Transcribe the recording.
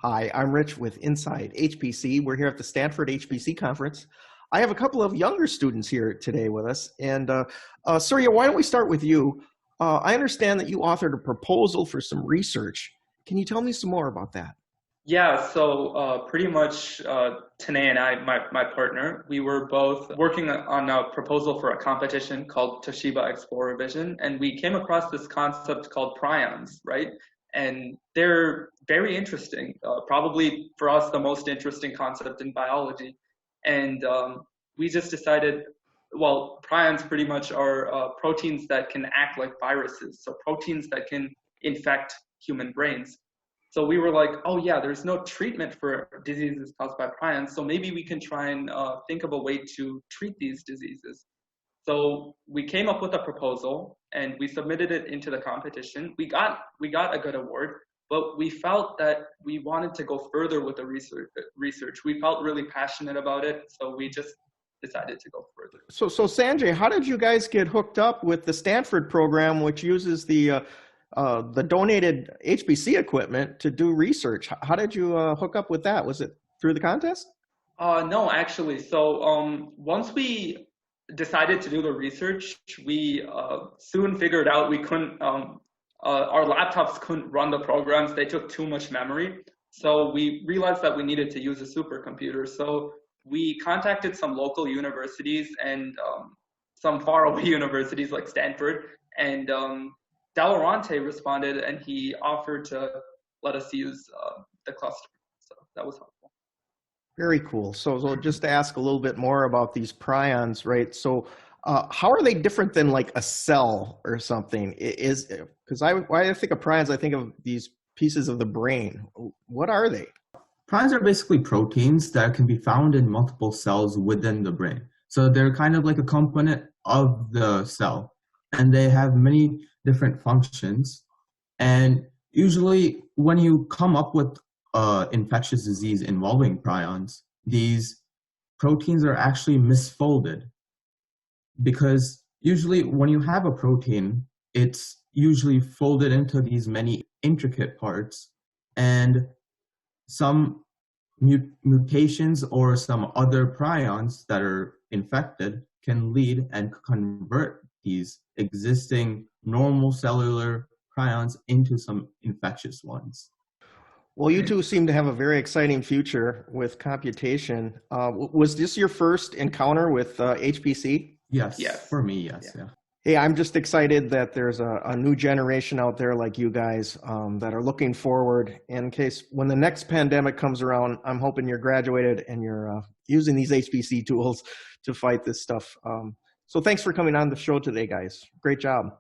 Hi, I'm Rich with Inside HPC. We're here at the Stanford HPC Conference. I have a couple of younger students here today with us. And Surya, why don't we start with you? I understand that you authored a proposal for some research. Can you tell me some more about that? Yeah, so pretty much Tanay and I, my partner, we were both working on a proposal for a competition called Toshiba Explorer Vision, and we came across this concept called prions, right? And they're very interesting, probably for us the most interesting concept in biology. And we just decided, well, prions pretty much are proteins that can act like viruses, so proteins that can infect human brains. So we were like, oh yeah, there's no treatment for diseases caused by prions, so maybe we can try and think of a way to treat these diseases. So we came up with a proposal and we submitted it into the competition. We got a good award, but we felt that we wanted to go further with the research. We felt really passionate about it, so we just decided to go further. So Sanjay, how did you guys get hooked up with the Stanford program, which uses the donated HPC equipment to do research? How did you hook up with that? Was it through the contest? No, actually. So once we decided to do the research, we soon figured out we couldn't, our laptops couldn't run the programs. They took too much memory. So we realized that we needed to use a supercomputer. So we contacted some local universities and some faraway universities like Stanford, and Delorante responded and he offered to let us use the cluster. So that was helpful. Very cool. So just to ask a little bit more about these prions, right? So how are they different than like a cell or something? Because when I think of prions, I think of these pieces of the brain. What are they? Prions are basically proteins that can be found in multiple cells within the brain. So they're kind of like a component of the cell, and they have many different functions. And usually when you come up with infectious disease involving prions, these proteins are actually misfolded, because usually when you have a protein, it's usually folded into these many intricate parts, and some mutations or some other prions that are infected can lead and convert these existing normal cellular prions into some infectious ones. Well, you two seem to have a very exciting future with computation. Was this your first encounter with HPC? Yes, Yes. For me, yes. Yeah. Hey, I'm just excited that there's a new generation out there like you guys that are looking forward in case when the next pandemic comes around. I'm hoping you're graduated and you're using these HPC tools to fight this stuff. So thanks for coming on the show today, guys. Great job.